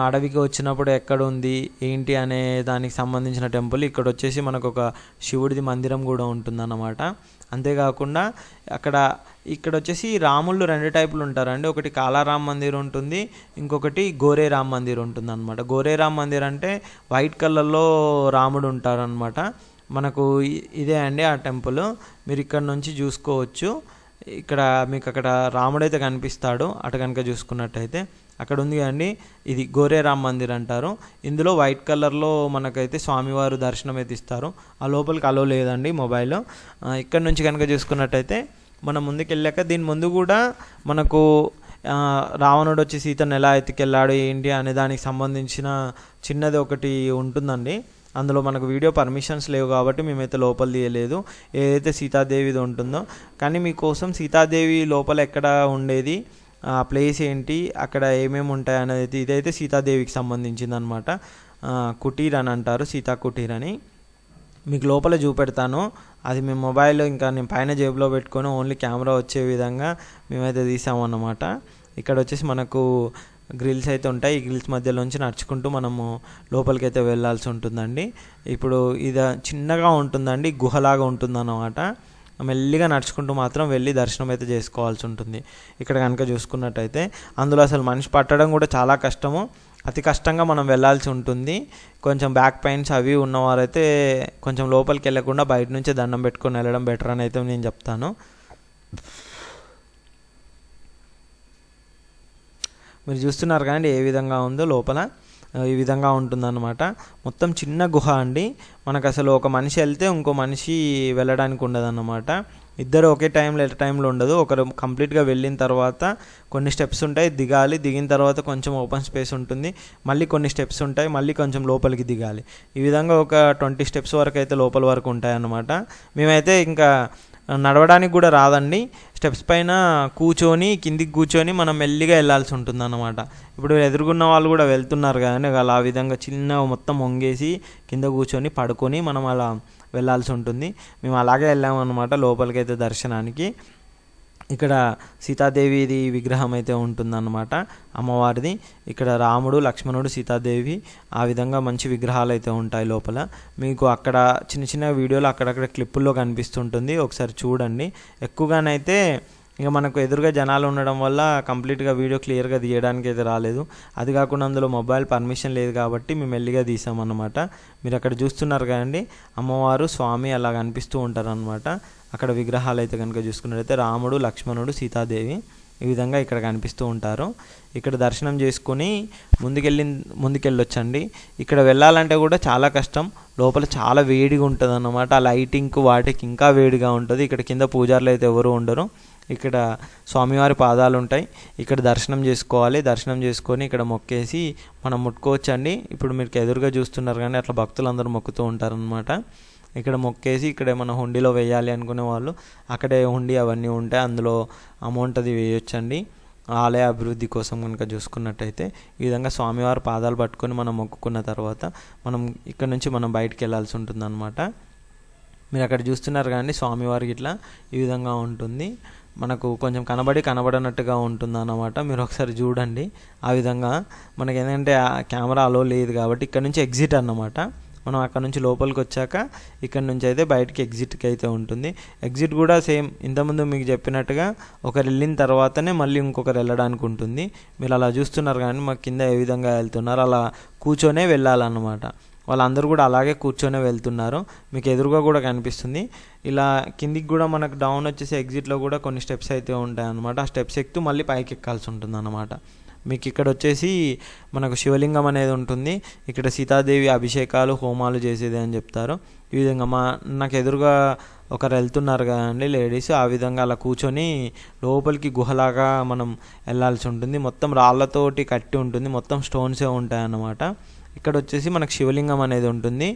అడవికి వచ్చినప్పుడు ఎక్కడ ఉంది ఏంటి అనే దానికి సంబంధించిన టెంపుల్. ఇక్కడ వచ్చేసి మనకు ఒక శివుడిది మందిరం కూడా ఉంటుందన్నమాట. అంతేకాకుండా ఇక్కడ వచ్చేసి రాముళ్ళు 2 టైపులు ఉంటారండి. ఒకటి కాలారాం మందిర్ ఉంటుంది, ఇంకొకటి గోరేరాం మందిర్ ఉంటుంది అనమాట. గోరేరాం మందిర్ అంటే వైట్ కలర్లో రాముడు ఉంటారనమాట. మనకు ఇదే అండి ఆ టెంపుల్. మీరు ఇక్కడ నుంచి చూసుకోవచ్చు. ఇక్కడ మీకు అక్కడ రాముడైతే కనిపిస్తాడు అటు కనుక చూసుకున్నట్టయితే. అక్కడ ఉంది కదండి, ఇది గోరేరాం మందిర్ అంటారు. ఇందులో వైట్ కలర్లో మనకైతే స్వామివారు దర్శనం అయితే ఇస్తారు. ఆ లోపలికి అలో లేదండి మొబైల్. ఇక్కడ నుంచి కనుక చూసుకున్నట్టయితే మనం ముందుకెళ్ళాక దీని ముందు కూడా మనకు రావణుడు వచ్చి సీతను ఎలా ఎత్తుకెళ్ళాడు ఏంటి అనే దానికి సంబంధించిన చిన్నది ఒకటి ఉంటుందండి. అందులో మనకు వీడియో పర్మిషన్స్ లేవు కాబట్టి మేమైతే లోపల తీయలేదు. ఏదైతే సీతాదేవిది ఉంటుందో, కానీ మీకోసం సీతాదేవి లోపల ఎక్కడ ఉండేది, ఆ ప్లేస్ ఏంటి, అక్కడ ఏమేమి ఉంటాయి అనేది ఇదైతే సీతాదేవికి సంబంధించింది అనమాట. కుటీర్ అని అంటారు, సీతా కుటీర్ అని. మీకు లోపల చూపెడతాను. అది మేము మొబైల్ ఇంకా నేను పైన జేబులో పెట్టుకొని ఓన్లీ కెమెరా వచ్చే విధంగా మేమైతే తీసామన్నమాట. ఇక్కడ వచ్చేసి మనకు గ్రిల్స్ అయితే ఉంటాయి. ఈ గ్రిల్స్ మధ్యలోంచి నడుచుకుంటూ మనము లోపలికి అయితే వెళ్ళాల్సి ఉంటుందండి. ఇప్పుడు ఇది చిన్నగా ఉంటుందండి, గుహలాగా ఉంటుందన్నమాట. మెల్లిగా నడుచుకుంటూ మాత్రం వెళ్ళి దర్శనం అయితే చేసుకోవాల్సి ఉంటుంది. ఇక్కడ కనుక చూసుకున్నట్టయితే అందులో అసలు మనిషి పట్టడం కూడా చాలా కష్టము, అతి కష్టంగా మనం వెళ్ళాల్సి ఉంటుంది. కొంచెం బ్యాక్ పెయిన్స్ అవి ఉన్నవారైతే కొంచెం లోపలికి వెళ్ళకుండా బయట నుంచే దండం పెట్టుకొని వెళ్ళడం బెటర్ అని అయితే నేను చెప్తాను. మీరు చూస్తున్నారు కానీ ఏ విధంగా ఉందో లోపల ఈ విధంగా ఉంటుందన్నమాట. మొత్తం చిన్న గుహ అండి. మనకు అసలు ఒక మనిషి వెళ్తే ఇంకో మనిషి వెళ్ళడానికి ఉండదన్నమాట. ఇద్దరు ఒకే టైంలో ఉండదు. ఒకరు కంప్లీట్గా వెళ్ళిన తర్వాత కొన్ని స్టెప్స్ ఉంటాయి, దిగాలి. దిగిన తర్వాత కొంచెం ఓపెన్ స్పేస్ ఉంటుంది, మళ్ళీ కొన్ని స్టెప్స్ ఉంటాయి, మళ్ళీ కొంచెం లోపలికి దిగాలి. ఈ విధంగా ఒక 20 స్టెప్స్ వరకు అయితే లోపల వరకు ఉంటాయన్నమాట. మేమైతే ఇంకా నడవడానికి కూడా రాదండి. స్టెప్స్ పైన కిందికి కూర్చొని మనం మెల్లిగా వెళ్ళాల్సి ఉంటుంది అన్నమాట. ఇప్పుడు ఎదురుగున్న వాళ్ళు కూడా వెళ్తున్నారు కానీ అలా ఆ విధంగా చిన్న మొత్తం వంగేసి కింద కూర్చొని పడుకొని మనం అలా వెళ్ళాల్సి ఉంటుంది. మేము అలాగే వెళ్ళామన్నమాట లోపలికైతే దర్శనానికి. ఇక్కడ సీతాదేవిది విగ్రహం అయితే ఉంటుందన్నమాట, అమ్మవారిది. ఇక్కడ రాముడు, లక్ష్మణుడు, సీతాదేవి ఆ విధంగా మంచి విగ్రహాలు అయితే ఉంటాయి లోపల. మీకు అక్కడ చిన్న చిన్న వీడియోలు అక్కడక్కడ క్లిప్పుల్లో కనిపిస్తుంటుంది, ఒకసారి చూడండి. ఎక్కువగానైతే ఇక మనకు ఎదురుగా జనాలు ఉండడం వల్ల కంప్లీట్గా వీడియో క్లియర్గా తీయడానికి అయితే రాలేదు. అది కాకుండా అందులో మొబైల్ పర్మిషన్ లేదు కాబట్టి మేము మెల్లిగా తీసామన్నమాట. మీరు అక్కడ చూస్తున్నారు కదండి, అమ్మవారు స్వామి అలా కనిపిస్తూ ఉంటారనమాట. అక్కడ విగ్రహాలు అయితే కనుక చూసుకున్నట్లయితే రాముడు, లక్ష్మణుడు, సీతాదేవి ఈ విధంగా ఇక్కడ కనిపిస్తూ ఉంటారు. ఇక్కడ దర్శనం చేసుకొని ముందుకెళ్ళొచ్చండి. ఇక్కడ వెళ్ళాలంటే కూడా చాలా కష్టం, లోపల చాలా వేడిగా ఉంటుంది అన్నమాట. ఆ లైటింగ్కు వాటికి ఇంకా వేడిగా ఉంటుంది. ఇక్కడ కింద పూజారులు అయితే ఎవరు ఉండరు. ఇక్కడ స్వామివారి పాదాలు ఉంటాయి, ఇక్కడ దర్శనం చేసుకోవాలి. దర్శనం చేసుకొని ఇక్కడ మొక్కేసి మనం ముట్టుకోవచ్చండి. ఇప్పుడు మీరు ఎదురుగా చూస్తున్నారు కానీ అట్లా భక్తులందరూ మొక్కుతూ ఉంటారనమాట. ఇక్కడ మొక్కేసి ఇక్కడ ఏమైనా హుండీలో వేయాలి అనుకునే వాళ్ళు అక్కడే హుండీ అవన్నీ ఉంటాయి, అందులో అమౌంట్ అది వేయొచ్చండి. ఆలయ అభివృద్ధి కోసం కనుక చూసుకున్నట్టయితే ఈ విధంగా స్వామివారి పాదాలు పట్టుకొని మనం మొక్కుకున్న తర్వాత మనం ఇక్కడ నుంచి మనం బయటికి వెళ్ళాల్సి ఉంటుంది అనమాట. మీరు అక్కడ చూస్తున్నారు కానీ స్వామివారికి ఇట్లా ఈ విధంగా ఉంటుంది. మనకు కొంచెం కనబడనట్టుగా ఉంటుంది అన్నమాట. మీరు ఒకసారి చూడండి. ఆ విధంగా మనకి ఏంటంటే కెమెరా అలో లేదు కాబట్టి ఇక్కడ నుంచి ఎగ్జిట్ అన్నమాట. మనం అక్కడ నుంచి లోపలికి వచ్చాక ఇక్కడ నుంచి అయితే బయటికి ఎగ్జిట్కి అయితే ఉంటుంది. ఎగ్జిట్ కూడా సేమ్ ఇంతకుముందు మీకు చెప్పినట్టుగా ఒకరు వెళ్ళిన తర్వాతనే మళ్ళీ ఇంకొకరు వెళ్ళడానికి ఉంటుంది. మీరు అలా చూస్తున్నారు కానీ మాకు కింద ఏ విధంగా వెళ్తున్నారు, అలా కూర్చొనే వెళ్ళాలన్నమాట. వాళ్ళందరూ కూడా అలాగే కూర్చొనే వెళ్తున్నారు. మీకు ఎదురుగా కూడా కనిపిస్తుంది. ఇలా కిందికి కూడా మనకు డౌన్ వచ్చేసి ఎగ్జిట్లో కూడా కొన్ని స్టెప్స్ అయితే ఉంటాయి అన్నమాట. ఆ స్టెప్స్ ఎక్కుతూ మళ్ళీ పైకి ఎక్కాల్సి ఉంటుంది అన్నమాట. మీకు ఇక్కడ వచ్చేసి మనకు శివలింగం అనేది ఉంటుంది. ఇక్కడ సీతాదేవి అభిషేకాలు హోమాలు చేసేది అని చెప్తారు. ఈ విధంగా నాకు ఎదురుగా ఒకరు వెళ్తున్నారు కదండి లేడీస్, ఆ విధంగా అలా కూర్చొని లోపలికి గుహలాగా మనం వెళ్ళాల్సి ఉంటుంది. మొత్తం రాళ్ళతోటి కట్టి ఉంటుంది, మొత్తం స్టోన్సే ఉంటాయి అన్నమాట. ఇక్కడ వచ్చేసి మనకు శివలింగం అనేది ఉంటుంది.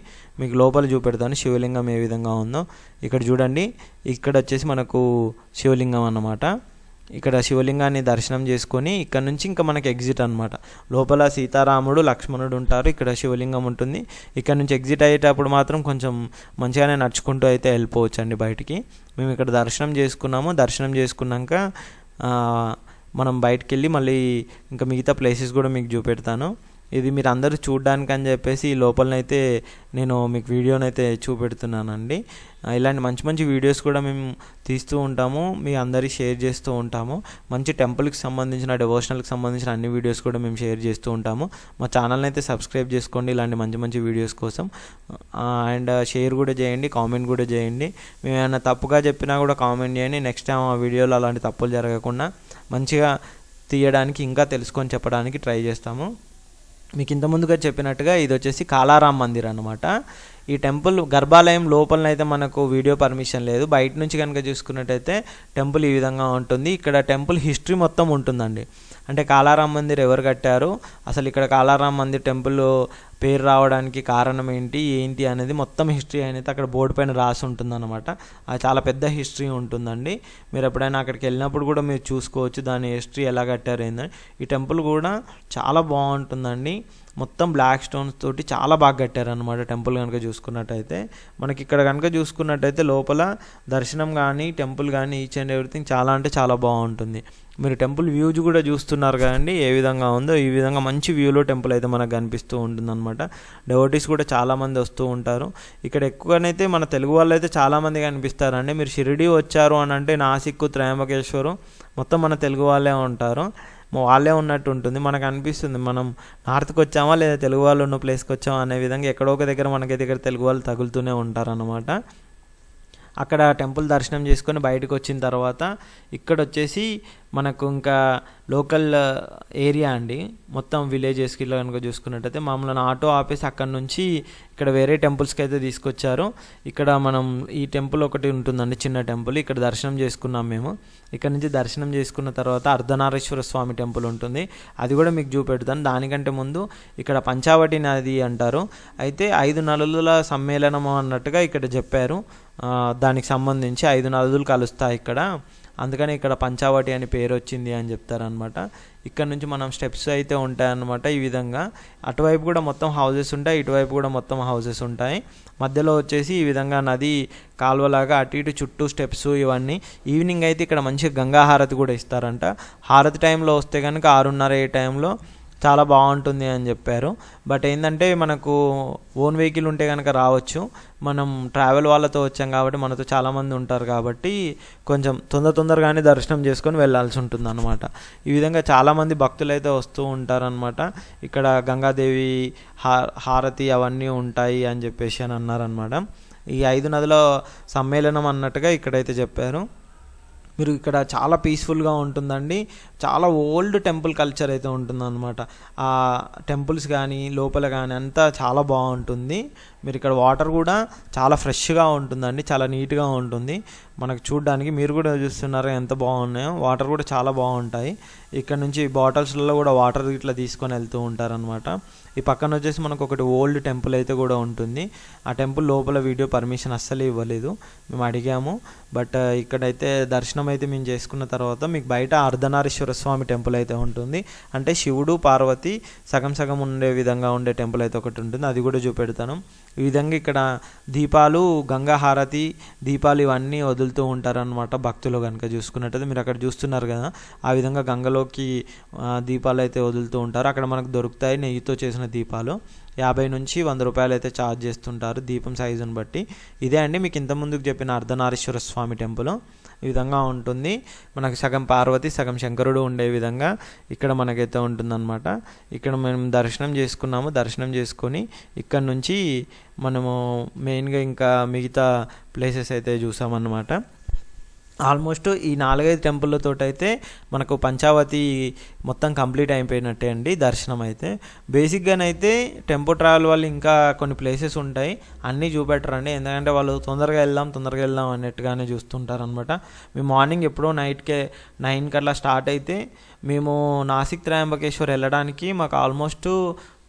మీకు లోపల చూపెడతాను శివలింగం ఏ విధంగా ఉందో. ఇక్కడ చూడండి, ఇక్కడ వచ్చేసి మనకు శివలింగం అన్నమాట. ఇక్కడ శివలింగాన్ని దర్శనం చేసుకొని ఇక్కడ నుంచి ఇంకా మనకి ఎగ్జిట్ అనమాట. లోపల సీతారాముడు లక్ష్మణుడు ఉంటారు, ఇక్కడ శివలింగం ఉంటుంది. ఇక్కడ నుంచి ఎగ్జిట్ అయ్యేటప్పుడు మాత్రం కొంచెం మంచిగానే నడుచుకుంటూ అయితే వెళ్ళిపోవచ్చు అండి బయటికి. మేము ఇక్కడ దర్శనం చేసుకున్నాము. దర్శనం చేసుకున్నాక మనం బయటికి వెళ్ళి మళ్ళీ ఇంకా మిగతా ప్లేసెస్ కూడా మీకు చూపెడతాను. ఇది మీరు అందరూ చూడడానికి అని చెప్పేసి ఈ లోపలనైతే నేను మీకు వీడియోనైతే చూపెడుతున్నానండి. ఇలాంటి మంచి మంచి వీడియోస్ కూడా మేము తీస్తూ ఉంటాము, మీ అందరికీ షేర్ చేస్తూ ఉంటాము. మంచి టెంపుల్కి సంబంధించిన డివోషనల్కి సంబంధించిన అన్ని వీడియోస్ కూడా మేము షేర్ చేస్తూ ఉంటాము. మా ఛానల్ని అయితే సబ్స్క్రైబ్ చేసుకోండి ఇలాంటి మంచి మంచి వీడియోస్ కోసం. అండ్ షేర్ కూడా చేయండి, కామెంట్ కూడా చేయండి. మేము ఏమైనా తప్పుగా చెప్పినా కూడా కామెంట్ చేయండి. నెక్స్ట్ టైం ఆ వీడియోలో అలాంటి తప్పులు జరగకుండా మంచిగా తీయడానికి ఇంకా తెలుసుకొని చెప్పడానికి ట్రై చేస్తాము. మీకు ఇంత ముందుగా చెప్పినట్టుగా ఇది వచ్చేసి కాలారాం మందిర్ అనమాట. ఈ టెంపుల్ గర్భాలయం లోపలనైతే మనకు వీడియో పర్మిషన్ లేదు. బయట నుంచి కనుక చూసుకున్నట్టయితే టెంపుల్ ఈ విధంగా ఉంటుంది. ఇక్కడ టెంపుల్ హిస్టరీ మొత్తం ఉంటుందండి. అంటే కాలారాం మందిర్ ఎవరు కట్టారు, అసలు ఇక్కడ కాలారాం మందిర్ టెంపుల్ పేరు రావడానికి కారణం ఏంటి అనేది మొత్తం హిస్టరీ అనేది అక్కడ బోర్డు పైన రాసి ఉంటుందన్నమాట. అది చాలా పెద్ద హిస్టరీ ఉంటుందండి. మీరు ఎప్పుడైనా అక్కడికి వెళ్ళినప్పుడు కూడా మీరు చూసుకోవచ్చు దాని హిస్టరీ ఎలా కట్టారు ఏందని. ఈ టెంపుల్ కూడా చాలా బాగుంటుందండి. మొత్తం బ్లాక్ స్టోన్స్ తోటి చాలా బాగా కట్టారనమాట టెంపుల్ కనుక చూసుకున్నట్టయితే. మనకి ఇక్కడ కనుక చూసుకున్నట్టయితే లోపల దర్శనం కానీ టెంపుల్ కానీ ఈచ్ అండ్ ఎవ్రీథింగ్ చాలా అంటే చాలా బాగుంటుంది. మీరు టెంపుల్ వ్యూజ్ కూడా చూస్తున్నారు కదండి ఏ విధంగా ఉందో. ఈ విధంగా మంచి వ్యూలో టెంపుల్ అయితే మనకు కనిపిస్తూ ఉంటుందన్నమాట. డెవోటీస్ కూడా చాలామంది వస్తూ ఉంటారు. ఇక్కడ ఎక్కువనైతే మన తెలుగు వాళ్ళు అయితే చాలామంది కనిపిస్తారండి. మీరు షిరిడి వచ్చారు అని అంటే నాసిక్, త్రయంబకేశ్వరం మొత్తం మన తెలుగు వాళ్ళే ఉంటారు, వాళ్ళే ఉన్నట్టు ఉంటుంది. మనకు అనిపిస్తుంది మనం నార్త్కి వచ్చామా లేదా తెలుగు వాళ్ళు ఉన్న ప్లేస్కి వచ్చామా అనే విధంగా ఎక్కడో ఒక దగ్గర మనకి దగ్గర తెలుగు వాళ్ళు తగులుతూనే ఉంటారన్నమాట. అక్కడ టెంపుల్ దర్శనం చేసుకొని బయటకు వచ్చిన తర్వాత ఇక్కడ వచ్చేసి మనకు ఇంకా లోకల్ ఏరియా అండి. మొత్తం విలేజెస్కి ఇలా కనుక చూసుకున్నట్టయితే మామూలుగా ఆటో ఆపేసి అక్కడ నుంచి ఇక్కడ వేరే టెంపుల్స్కి అయితే తీసుకొచ్చారు. ఇక్కడ మనం ఈ టెంపుల్ ఒకటి ఉంటుందండి, చిన్న టెంపుల్. ఇక్కడ దర్శనం చేసుకున్నాం మేము. ఇక్కడ నుంచి దర్శనం చేసుకున్న తర్వాత అర్ధనారీశ్వర స్వామి టెంపుల్ ఉంటుంది, అది కూడా మీకు చూపెడతాను. దానికంటే ముందు ఇక్కడ పంచావటి నది అంటారు. అయితే 5 నదుల సమ్మేళనం అన్నట్టుగా ఇక్కడ చెప్పారు. దానికి సంబంధించి 5 నదులు కలుస్తాయి ఇక్కడ, అందుకని ఇక్కడ పంచావటి అని పేరు వచ్చింది అని చెప్తారనమాట. ఇక్కడ నుంచి మనం స్టెప్స్ అయితే ఉంటాయన్నమాట. ఈ విధంగా అటువైపు కూడా మొత్తం హౌసెస్ ఉంటాయి, ఇటువైపు కూడా మొత్తం హౌసెస్ ఉంటాయి. మధ్యలో వచ్చేసి ఈ విధంగా నది కాలువలాగా అటు ఇటు చుట్టూ స్టెప్స్ ఇవన్నీ. ఈవినింగ్ అయితే ఇక్కడ మంచిగా గంగా హారతి కూడా ఇస్తారంట. హారతి టైంలో వస్తే కనుక 6:30 టైంలో చాలా బాగుంటుంది అని చెప్పారు. బట్ ఏంటంటే మనకు ఓన్ వెహికల్ ఉంటే కనుక రావచ్చు. మనం ట్రావెల్ వాళ్ళతో వచ్చాం కాబట్టి మనతో చాలామంది ఉంటారు కాబట్టి కొంచెం తొందరగానే దర్శనం చేసుకొని వెళ్ళాల్సి ఉంటుంది అనమాట. ఈ విధంగా చాలామంది భక్తులు అయితే వస్తూ ఉంటారనమాట. ఇక్కడ గంగాదేవి హారతి అవన్నీ ఉంటాయి అని చెప్పేసి అని అన్నారనమాట. ఈ 5 నదుల సమ్మేళనం అన్నట్టుగా ఇక్కడైతే చెప్పారు. మీరు ఇక్కడ చాలా పీస్ఫుల్గా ఉంటుందండి. చాలా ఓల్డ్ టెంపుల్ కల్చర్ అయితే ఉంటుందన్నమాట. ఆ టెంపుల్స్ కానీ లోపల కానీ అంతా చాలా బాగుంటుంది. మీరు ఇక్కడ వాటర్ కూడా చాలా ఫ్రెష్గా ఉంటుందండి, చాలా నీట్గా ఉంటుంది మనకు చూడడానికి. మీరు కూడా చూస్తున్నారు ఎంత బాగున్నాయో. వాటర్ కూడా చాలా బాగుంటాయి. ఇక్కడ నుంచి బాటిల్స్లలో కూడా వాటర్ ఇట్లా తీసుకొని వెళ్తూ ఉంటారనమాట. ఈ పక్కన వచ్చేసి మనకు ఒకటి ఓల్డ్ టెంపుల్ అయితే కూడా ఉంటుంది. ఆ టెంపుల్ లోపల వీడియో పర్మిషన్ అస్సలు ఇవ్వలేదు, మేము అడిగాము. బట్ ఇక్కడైతే దర్శనం అయితే మేము చేసుకున్న తర్వాత మీకు బయట అర్ధనారీశ్వర స్వామి టెంపుల్ అయితే ఉంటుంది. అంటే శివుడు పార్వతి సగం ఉండే విధంగా ఉండే టెంపుల్ అయితే ఒకటి ఉంటుంది, అది కూడా చూపెడతాను. ఈ విధంగా ఇక్కడ దీపాలు, గంగా హారతి దీపాలు ఇవన్నీ వదులుతూ ఉంటారనమాట భక్తులు కనుక చూసుకున్నట్టయితే. మీరు అక్కడ చూస్తున్నారు కదా, ఆ విధంగా గంగలోకి దీపాలు అయితే వదులుతూ ఉంటారు. అక్కడ మనకు దొరుకుతాయి నెయ్యితో చేసిన దీపాలు. 50 నుంచి 100 రూపాయలు అయితే ఛార్జ్ చేస్తుంటారు దీపం సైజుని బట్టి. ఇదే అండి మీకు ఇంత ముందుకు చెప్పిన అర్ధనారీశ్వర స్వామి టెంపుల్. ఈ విధంగా ఉంటుంది. మనకు సగం పార్వతి సగం శంకరుడు ఉండే విధంగా ఇక్కడ మనకైతే ఉంటుందన్నమాట. ఇక్కడ మేము దర్శనం చేసుకున్నాము. దర్శనం చేసుకొని ఇక్కడ నుంచి మనము మెయిన్గా ఇంకా మిగతా ప్లేసెస్ అయితే చూసామన్నమాట. ఆల్మోస్ట్ ఈ 4-5 టెంపుల్లతో అయితే మనకు పంచావతి మొత్తం కంప్లీట్ అయిపోయినట్టే అండి దర్శనం అయితే. బేసిక్గానైతే టెంపో ట్రావెల్ వాళ్ళు ఇంకా కొన్ని ప్లేసెస్ ఉంటాయి, అన్నీ చూపెట్టరండి. ఎందుకంటే వాళ్ళు తొందరగా వెళ్దాం అన్నట్టుగానే చూస్తుంటారనమాట. మేము మార్నింగ్ ఎప్పుడో నైట్కే 9 అట్లా స్టార్ట్ అయితే మేము నాసిక్ త్రయంబకేశ్వర్ వెళ్ళడానికి మాకు ఆల్మోస్ట్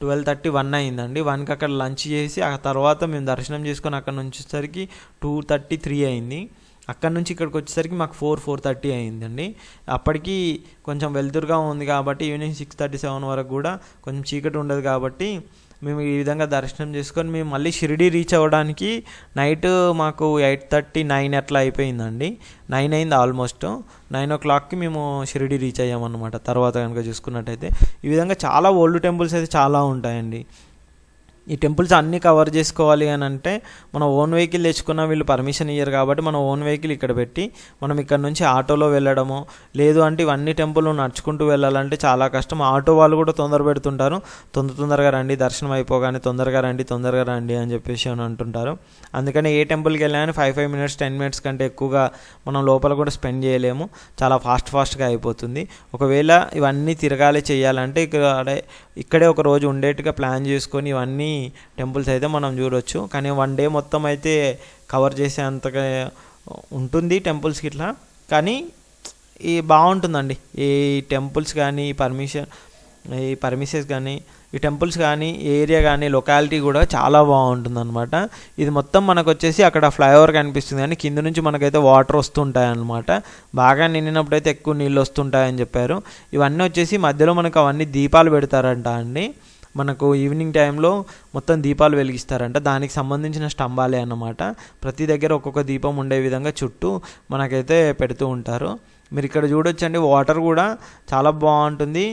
12:30, 1 అయిందండి. 1కి అక్కడ లంచ్ చేసి ఆ తర్వాత మేము దర్శనం చేసుకొని అక్కడ నుంచి వచ్చేసరికి 2:30, 3 అయింది. అక్కడ నుంచి ఇక్కడికి వచ్చేసరికి మాకు 4:30 అయిందండి. అప్పటికి కొంచెం వెలుతురుగా ఉంది కాబట్టి ఈవినింగ్ 6:30, 7 వరకు కూడా కొంచెం చీకటి ఉండదు కాబట్టి మేము ఈ విధంగా దర్శనం చేసుకొని మేము మళ్ళీ షిరిడి రీచ్ అవ్వడానికి నైట్ మాకు 8:30, 9 అట్లా అయిపోయిందండి. 9 అయింది ఆల్మోస్ట్. 9 o'clockకి మేము షిరిడి రీచ్ అయ్యామన్నమాట. తర్వాత కనుక చూసుకున్నట్టయితే ఈ విధంగా చాలా ఓల్డ్ టెంపుల్స్ అయితే చాలా ఉంటాయండి. ఈ టెంపుల్స్ అన్నీ కవర్ చేసుకోవాలి అని అంటే మన ఓన్ వెహికల్ తెచ్చుకున్న వీళ్ళు పర్మిషన్ ఇయ్యరు కాబట్టి మన ఓన్ వెహికల్ ఇక్కడ పెట్టి మనం ఇక్కడ నుంచి ఆటోలో వెళ్ళడము, లేదు అంటే ఇవన్నీ టెంపుల్ నడుచుకుంటూ వెళ్ళాలంటే చాలా కష్టం. ఆటో వాళ్ళు కూడా తొందర పెడుతుంటారు, తొందరగా రండి, దర్శనం అయిపోగానే తొందరగా రండి అని చెప్పేసి అని అంటుంటారు. అందుకని ఏ టెంపుల్కి వెళ్ళాలని 5 minutes 10 minutes కంటే ఎక్కువగా మనం లోపల కూడా స్పెండ్ చేయలేము, చాలా ఫాస్ట్గా అయిపోతుంది. ఒకవేళ ఇవన్నీ తిరగాలి చేయాలంటే ఇక్కడే ఒక రోజు ఉండేట్టుగా ప్లాన్ చేసుకొని ఇవన్నీ టెంపుల్స్ అయితే మనం చూడవచ్చు. కానీ 1 day మొత్తం అయితే కవర్ చేసే అంతగా ఉంటుంది టెంపుల్స్కి ఇట్లా. కానీ ఈ బాగుంటుందండి ఈ టెంపుల్స్ కానీ ఈ పర్మిషన్స్ కానీ ఈ టెంపుల్స్ కానీ ఏరియా కానీ లొకాలిటీ కూడా చాలా బాగుంటుందన్నమాట. ఇది మొత్తం మనకు వచ్చేసి అక్కడ ఫ్లైఓవర్ కనిపిస్తుంది కానీ కింద నుంచి మనకైతే వాటర్ వస్తుంటాయి అన్నమాట. బాగా నిండినప్పుడు అయితే ఎక్కువ నీళ్ళు వస్తుంటాయని చెప్పారు. ఇవన్నీ వచ్చేసి మధ్యలో మనకు అవన్నీ దీపాలు పెడతారంట అండి. మనకు ఈవినింగ్ టైంలో మొత్తం దీపాలు వెలిగిస్తారంట. దానికి సంబంధించిన స్తంభాలే అన్నమాట. ప్రతి దగ్గర ఒక్కొక్క దీపం ఉండే విధంగా చుట్టూ మనకైతే పెడుతూ ఉంటారు. మీరు ఇక్కడ చూడొచ్చండి, వాటర్ కూడా చాలా బాగుంటుంది.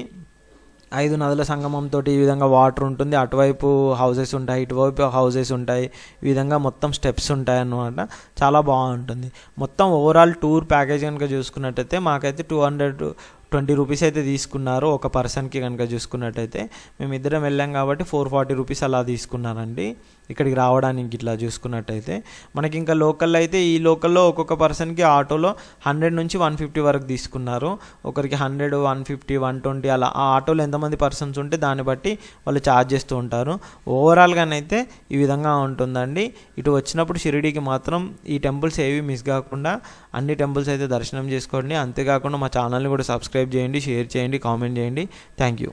5 నదుల సంగమంతో ఈ విధంగా వాటర్ ఉంటుంది. అటువైపు హౌసెస్ ఉంటాయి, ఇటువైపు హౌసెస్ ఉంటాయి. ఈ విధంగా మొత్తం స్టెప్స్ ఉంటాయి అన్నమాట. చాలా బాగుంటుంది. మొత్తం ఓవరాల్ టూర్ ప్యాకేజ్ కనుక చూసుకున్నట్టయితే మాకైతే 220 రూపీస్ అయితే తీసుకున్నారు ఒక పర్సన్కి కనుక చూసుకున్నట్టయితే. మేమిద్దరం వెళ్ళాం కాబట్టి 440 రూపీస్ అలా తీసుకున్నారండి ఇక్కడికి రావడానికి. ఇట్లా చూసుకున్నట్టయితే మనకి ఇంకా లోకల్ అయితే ఈ లోకల్లో ఒక్కొక్క పర్సన్కి ఆటోలో 100 నుంచి 150 వరకు తీసుకున్నారు. ఒకరికి 100, 150, 120 అలా ఆ ఆటోలో ఎంతమంది పర్సన్స్ ఉంటే దాన్ని బట్టి వాళ్ళు ఛార్జ్ చేస్తూ ఉంటారు. ఓవరాల్గానైతే ఈ విధంగా ఉంటుందండి. ఇటు వచ్చినప్పుడు షిరిడీకి మాత్రం ఈ టెంపుల్స్ ఏవి మిస్ కాకుండా అన్ని టెంపుల్స్ అయితే దర్శనం చేసుకోండి. అంతేకాకుండా మా ఛానల్ని కూడా సబ్స్క్రైబ్ చేయండి, షేర్ చేయండి, కామెంట్ చేయండి. Thank you.